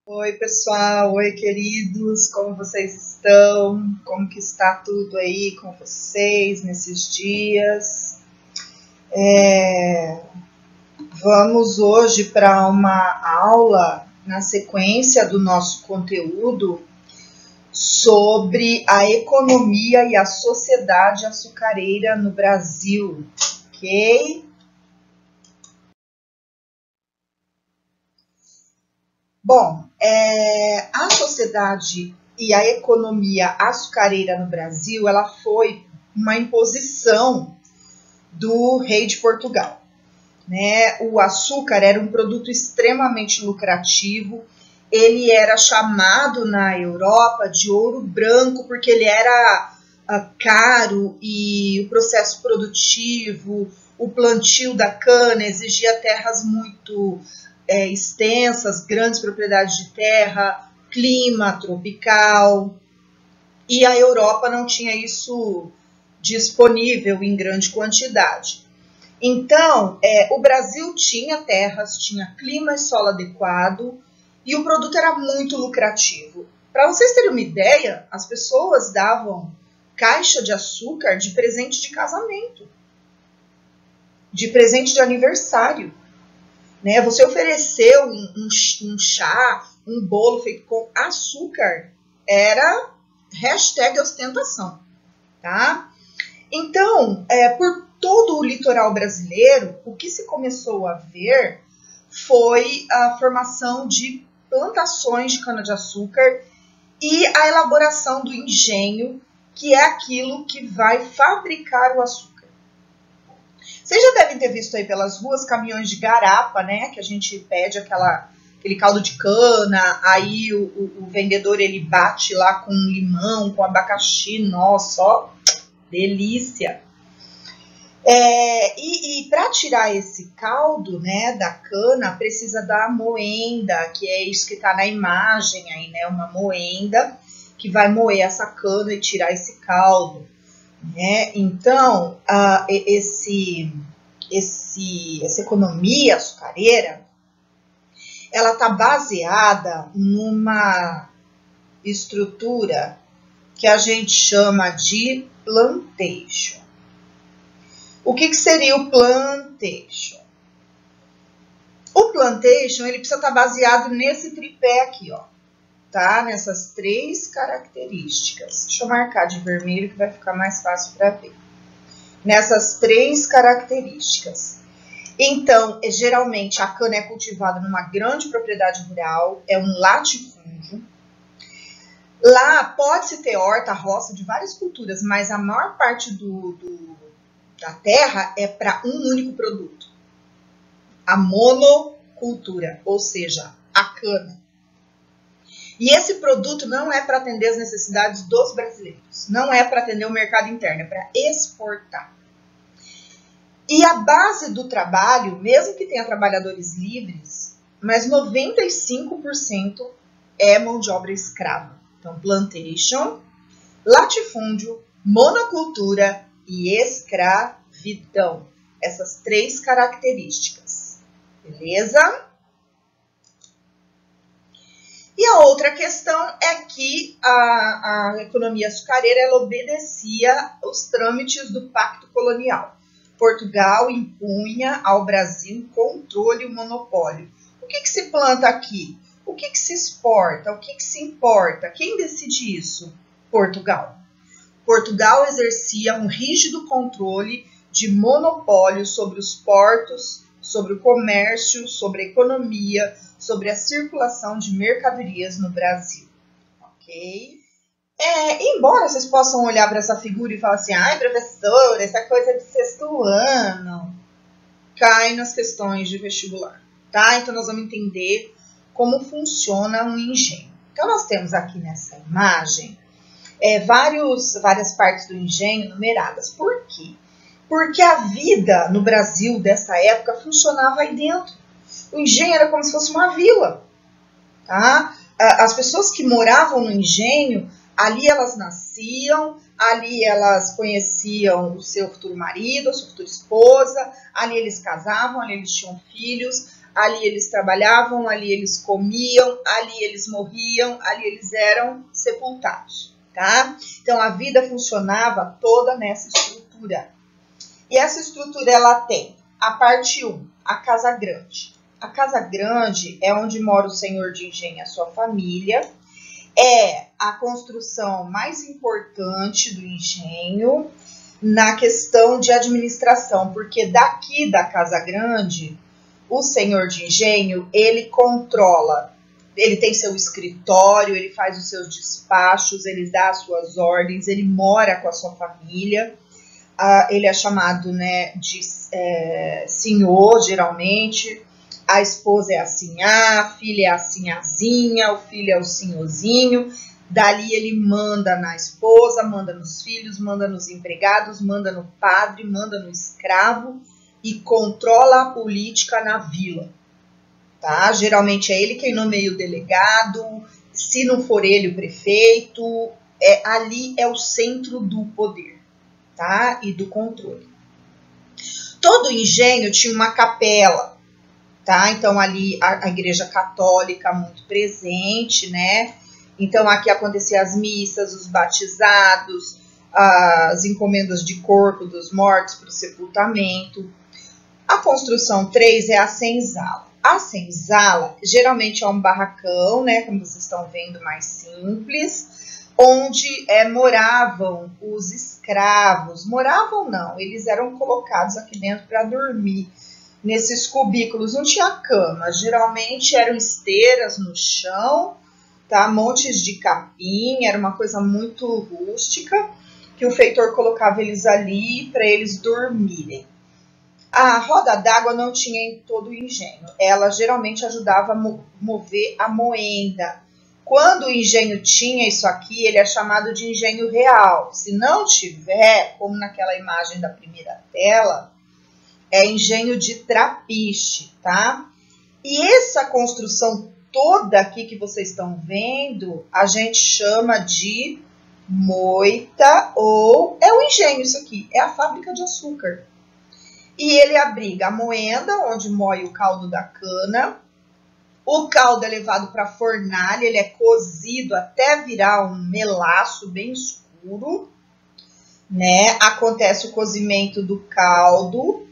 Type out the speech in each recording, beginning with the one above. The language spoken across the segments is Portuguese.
Oi, pessoal. Oi, queridos. Como vocês estão? Como que está tudo aí com vocês nesses dias? Vamos hoje para uma aula na sequência do nosso conteúdo sobre a economia e a sociedade açucareira no Brasil, ok? Bom, a sociedade e a economia açucareira no Brasil, ela foi uma imposição do rei de Portugal, né? O açúcar era um produto extremamente lucrativo, ele era chamado na Europa de ouro branco porque ele era caro e o processo produtivo, o plantio da cana exigia terras muito extensas, grandes propriedades de terra, clima tropical, e a Europa não tinha isso disponível em grande quantidade. Então, o Brasil tinha terras, tinha clima e solo adequado, e o produto era muito lucrativo. Para vocês terem uma ideia, as pessoas davam caixa de açúcar de presente de casamento, de presente de aniversário. Né? Você oferecer um chá, um bolo feito com açúcar, era hashtag ostentação. Tá? Então, por todo o litoral brasileiro, o que se começou a ver foi a formação de plantações de cana-de-açúcar e a elaboração do engenho, que é aquilo que vai fabricar o açúcar. Vocês já devem ter visto aí pelas ruas caminhões de garapa, né? Que a gente pede aquele caldo de cana, aí o vendedor ele bate lá com limão, com abacaxi, nossa, ó, delícia. E para tirar esse caldo, né, da cana, precisa da moenda, que é isso que está na imagem aí, né? Uma moenda que vai moer essa cana e tirar esse caldo. Né? Então, essa economia açucareira, ela está baseada numa estrutura que a gente chama de plantation. O que seria o plantation? O plantation ele precisa estar baseado nesse tripé aqui, ó. Tá? Nessas três características. Deixa eu marcar de vermelho que vai ficar mais fácil para ver. Nessas três características. Então, geralmente a cana é cultivada numa grande propriedade rural, é um latifúndio. Lá pode-se ter horta, roça de várias culturas, mas a maior parte da terra é para um único produto. A monocultura, ou seja, a cana. E esse produto não é para atender as necessidades dos brasileiros, não é para atender o mercado interno, é para exportar. E a base do trabalho, mesmo que tenha trabalhadores livres, mas 95% é mão de obra escrava. Então, plantation, latifúndio, monocultura e escravidão. Essas três características. Beleza? E a outra questão é que a economia açucareira ela obedecia aos trâmites do Pacto Colonial. Portugal impunha ao Brasil controle e o monopólio. O que se planta aqui? O que se exporta? O que se importa? Quem decide isso? Portugal. Portugal exercia um rígido controle de monopólio sobre os portos, sobre o comércio, sobre a economia, sobre a circulação de mercadorias no Brasil, ok? Embora vocês possam olhar para essa figura e falar assim, ai, professora, essa coisa de sexto ano, cai nas questões de vestibular, tá? Então, nós vamos entender como funciona um engenho. Então, nós temos aqui nessa imagem várias partes do engenho numeradas. Por quê? Porque a vida no Brasil dessa época funcionava aí dentro. O engenho era como se fosse uma vila, tá? As pessoas que moravam no engenho, ali elas nasciam, ali elas conheciam o seu futuro marido, a sua futura esposa, ali eles casavam, ali eles tinham filhos, ali eles trabalhavam, ali eles comiam, ali eles morriam, ali eles eram sepultados, tá? Então a vida funcionava toda nessa estrutura. E essa estrutura ela tem a parte 1, a casa grande. A casa grande é onde mora o senhor de engenho e a sua família. É a construção mais importante do engenho na questão de administração, porque daqui da casa grande, o senhor de engenho, ele controla, ele tem seu escritório, ele faz os seus despachos, ele dá as suas ordens, ele mora com a sua família, ele é chamado, né, de senhor, geralmente. A esposa é a sinhá, a filha é a sinhazinha, o filho é o senhorzinho. Dali ele manda na esposa, manda nos filhos, manda nos empregados, manda no padre, manda no escravo e controla a política na vila. Tá? Geralmente é ele quem nomeia o delegado, se não for ele o prefeito, ali é o centro do poder, tá? E do controle. Todo engenho tinha uma capela. Tá? Então, ali a igreja católica muito presente, né? Então, aqui aconteciam as missas, os batizados, as encomendas de corpo dos mortos para o sepultamento. A construção 3 é a senzala. A senzala, geralmente é um barracão, né? Como vocês estão vendo, mais simples, onde moravam os escravos. Moravam não, eles eram colocados aqui dentro para dormir. Nesses cubículos não tinha cama, geralmente eram esteiras no chão, tá? Montes de capim, era uma coisa muito rústica, que o feitor colocava eles ali para eles dormirem. A roda d'água não tinha em todo o engenho, ela geralmente ajudava a mover a moenda. Quando o engenho tinha isso aqui, ele é chamado de engenho real. Se não tiver, como naquela imagem da primeira tela, é engenho de trapiche, tá? E essa construção toda aqui que vocês estão vendo, a gente chama de moita ou é o engenho isso aqui, é a fábrica de açúcar. E ele abriga a moenda, onde moe o caldo da cana. O caldo é levado para a fornalha, ele é cozido até virar um melaço bem escuro, né? Acontece o cozimento do caldo.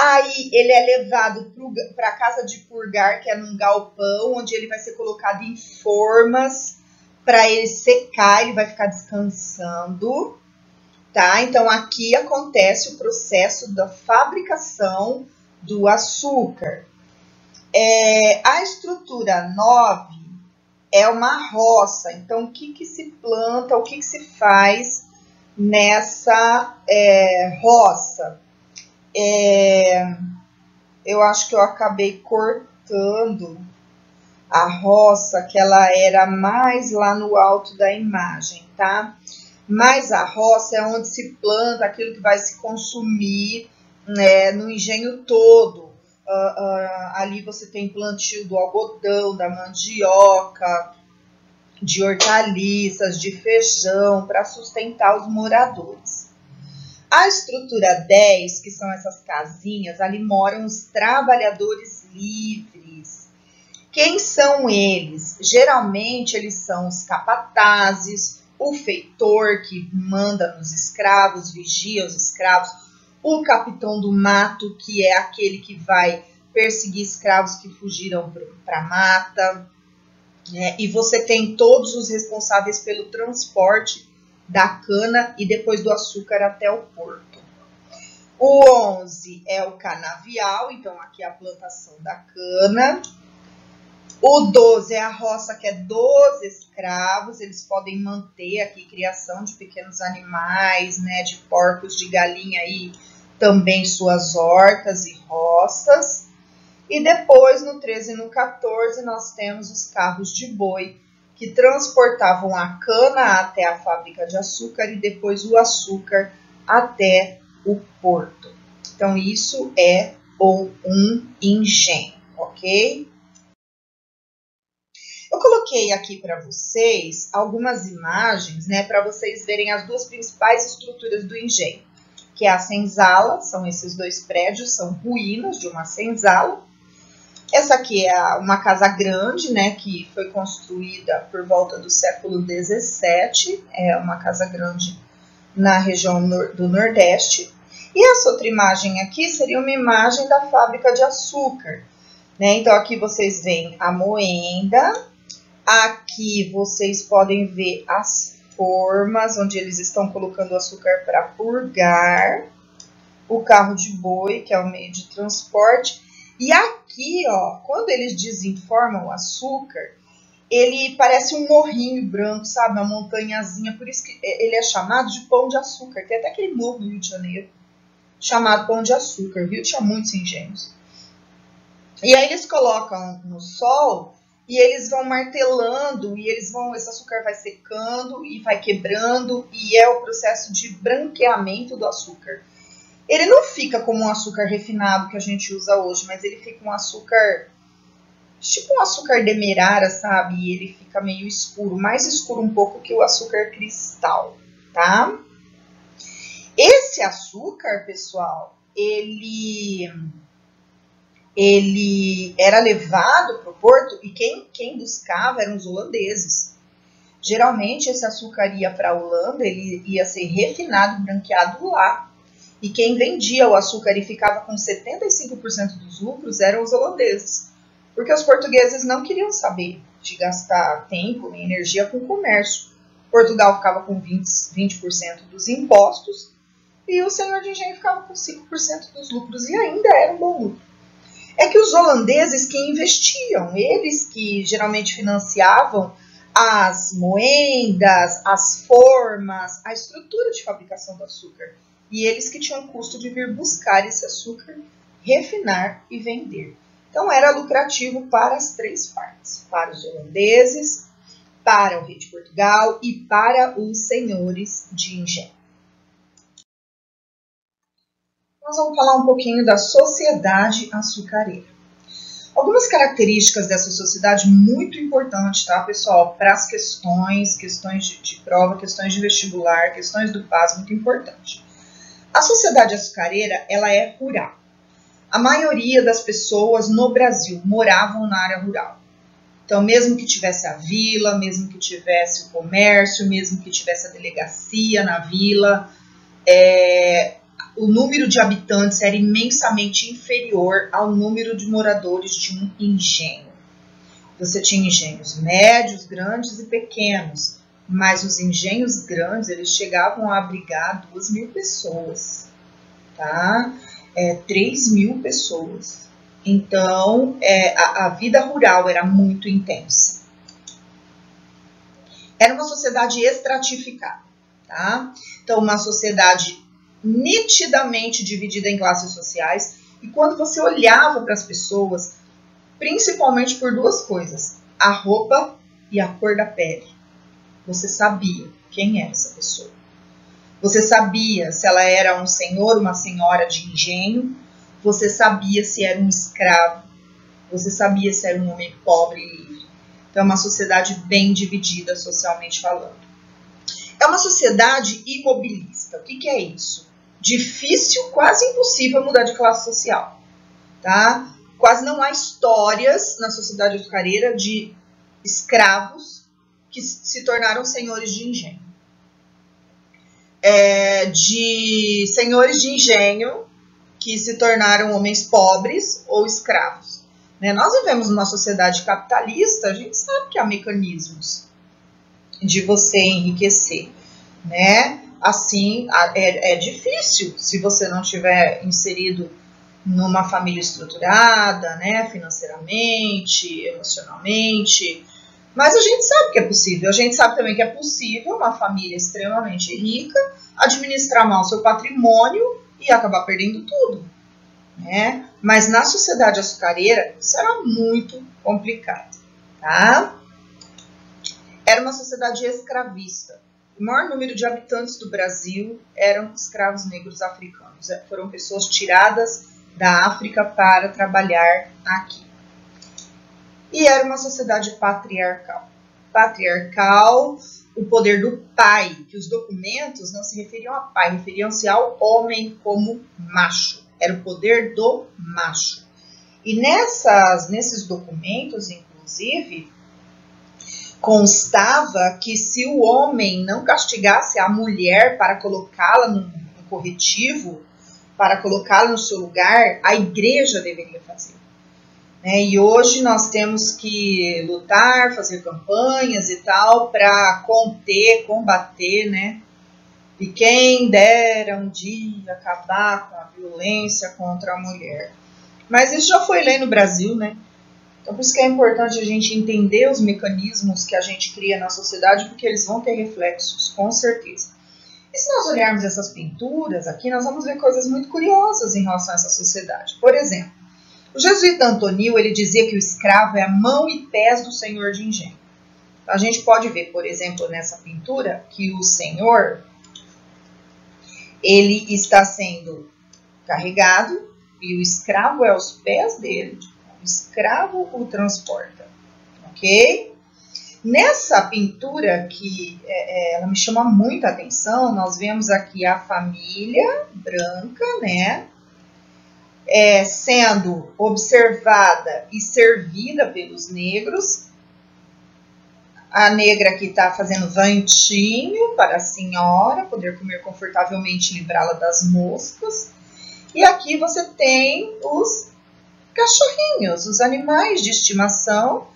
Aí ele é levado para a casa de purgar, que é num galpão, onde ele vai ser colocado em formas para ele secar, ele vai ficar descansando, tá? Então aqui acontece o processo da fabricação do açúcar. A estrutura 9 é uma roça, então o que se planta, o que se faz nessa roça? Eu acho que eu acabei cortando a roça, que ela era mais lá no alto da imagem, tá? Mas a roça é onde se planta aquilo que vai se consumir, né, no engenho todo. Ali você tem plantio do algodão, da mandioca, de hortaliças, de feijão, para sustentar os moradores. A estrutura 10, que são essas casinhas, ali moram os trabalhadores livres. Quem são eles? Geralmente eles são os capatazes, o feitor que manda nos escravos, vigia os escravos, o capitão do mato, que é aquele que vai perseguir escravos que fugiram para a mata, né? E você tem todos os responsáveis pelo transporte da cana e depois do açúcar até o porto. O 11 é o canavial, então aqui é a plantação da cana. O 12 é a roça, que é dos escravos, eles podem manter aqui criação de pequenos animais, né, de porcos, de galinha e também suas hortas e roças. E depois, no 13 e no 14, nós temos os carros de boi, que transportavam a cana até a fábrica de açúcar e depois o açúcar até o porto. Então, isso é um engenho, ok? Eu coloquei aqui para vocês algumas imagens, né, para vocês verem as duas principais estruturas do engenho, que é a senzala, são esses dois prédios, são ruínas de uma senzala, Essa aqui é uma casa grande, né, que foi construída por volta do século XVII. É uma casa grande na região do Nordeste. E essa outra imagem aqui seria uma imagem da fábrica de açúcar, né? Então aqui vocês veem a moenda, aqui vocês podem ver as formas onde eles estão colocando o açúcar para purgar, o carro de boi, que é o meio de transporte. E aqui, ó, quando eles desenformam o açúcar, ele parece um morrinho branco, sabe? Uma montanhazinha. Por isso que ele é chamado de pão de açúcar. Tem até aquele morro no Rio de Janeiro chamado pão de açúcar. O Rio tinha muitos engenhos. E aí eles colocam no sol e eles vão martelando e esse açúcar vai secando e vai quebrando e é o processo de branqueamento do açúcar. Ele não fica como um açúcar refinado que a gente usa hoje, mas ele fica um açúcar, tipo um açúcar demerara, sabe? E ele fica meio escuro, mais escuro um pouco que o açúcar cristal, tá? Esse açúcar, pessoal, ele era levado para o porto e quem buscava eram os holandeses. Geralmente esse açúcar ia para a Holanda, ele ia ser refinado, branqueado lá. E quem vendia o açúcar e ficava com 75% dos lucros eram os holandeses. Porque os portugueses não queriam saber de gastar tempo e energia com o comércio. Portugal ficava com 20% dos impostos e o senhor de engenho ficava com 5% dos lucros. E ainda era um bom lucro. É que os holandeses que investiam, eles que geralmente financiavam as moendas, as formas, a estrutura de fabricação do açúcar. E eles que tinham o custo de vir buscar esse açúcar, refinar e vender. Então era lucrativo para as três partes, para os holandeses, para o rei de Portugal e para os senhores de engenho. Nós vamos falar um pouquinho da sociedade açucareira. Algumas características dessa sociedade muito importantes, tá, pessoal? Para as questões de prova, questões de vestibular, questões do PAS, muito importante. A sociedade açucareira, ela é rural. A maioria das pessoas no Brasil moravam na área rural. Então, mesmo que tivesse a vila, mesmo que tivesse o comércio, mesmo que tivesse a delegacia na vila, o número de habitantes era imensamente inferior ao número de moradores de um engenho. Você tinha engenhos médios, grandes e pequenos, mas os engenhos grandes, eles chegavam a abrigar 2.000 pessoas, tá? 3.000 pessoas. Então, a vida rural era muito intensa. Era uma sociedade estratificada, tá? Então, uma sociedade nitidamente dividida em classes sociais. E quando você olhava para as pessoas, principalmente por duas coisas, a roupa e a cor da pele, você sabia quem era essa pessoa. Você sabia se ela era um senhor, uma senhora de engenho. Você sabia se era um escravo. Você sabia se era um homem pobre e livre. Então é uma sociedade bem dividida socialmente falando. É uma sociedade imobilista. O que é isso? Difícil, quase impossível mudar de classe social. Tá? Quase não há histórias na sociedade açucareira de escravos que se tornaram senhores de engenho. De senhores de engenho que se tornaram homens pobres ou escravos. Né? Nós vivemos numa sociedade capitalista, a gente sabe que há mecanismos de você enriquecer. Né? Assim, é difícil se você não tiver inserido numa família estruturada, né? Financeiramente, emocionalmente. Mas a gente sabe que é possível. A gente sabe também que é possível uma família extremamente rica administrar mal seu patrimônio e acabar perdendo tudo. Né? Mas na sociedade açucareira, isso era muito complicado. Tá? Era uma sociedade escravista. O maior número de habitantes do Brasil eram escravos negros africanos. Foram pessoas tiradas da África para trabalhar aqui. E era uma sociedade patriarcal. Patriarcal, o poder do pai, que os documentos não se referiam a pai, referiam-se ao homem como macho. Era o poder do macho. E nesses documentos, inclusive, constava que se o homem não castigasse a mulher para colocá-la no corretivo, para colocá-la no seu lugar, a igreja deveria fazer. E hoje nós temos que lutar, fazer campanhas e tal, para conter, combater, né? E quem dera um dia acabar com a violência contra a mulher. Mas isso já foi lei no Brasil, né? Então por isso que é importante a gente entender os mecanismos que a gente cria na sociedade, porque eles vão ter reflexos, com certeza. E se nós olharmos essas pinturas aqui, nós vamos ver coisas muito curiosas em relação a essa sociedade. Por exemplo, o jesuíta Antonil, ele dizia que o escravo é a mão e pés do senhor de engenho. A gente pode ver, por exemplo, nessa pintura, que o senhor, ele está sendo carregado e o escravo é aos pés dele. O escravo o transporta, ok? Nessa pintura, que ela me chama muita atenção, nós vemos aqui a família branca, né? Sendo observada e servida pelos negros. A negra aqui está fazendo vantinho para a senhora poder comer confortavelmente e livrá-la das moscas. E aqui você tem os cachorrinhos, os animais de estimação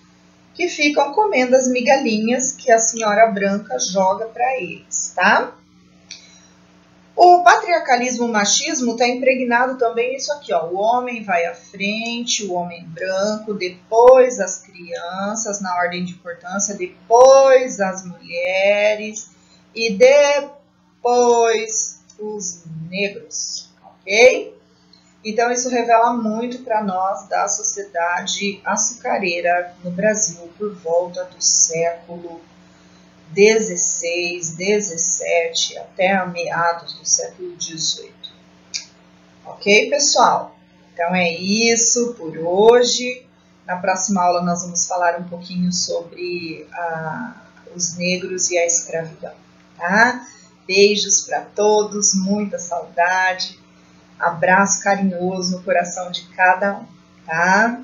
que ficam comendo as migalhinhas que a senhora branca joga para eles, tá? O patriarcalismo, o machismo está impregnado também nisso aqui, ó. O homem vai à frente, o homem branco, depois as crianças, na ordem de importância, depois as mulheres e depois os negros, ok? Então isso revela muito para nós da sociedade açucareira no Brasil por volta do século 16, 17 até meados do século 18. Ok, pessoal? Então é isso por hoje. Na próxima aula nós vamos falar um pouquinho sobre os negros e a escravidão, tá? Beijos para todos, muita saudade, abraço carinhoso no coração de cada um, tá?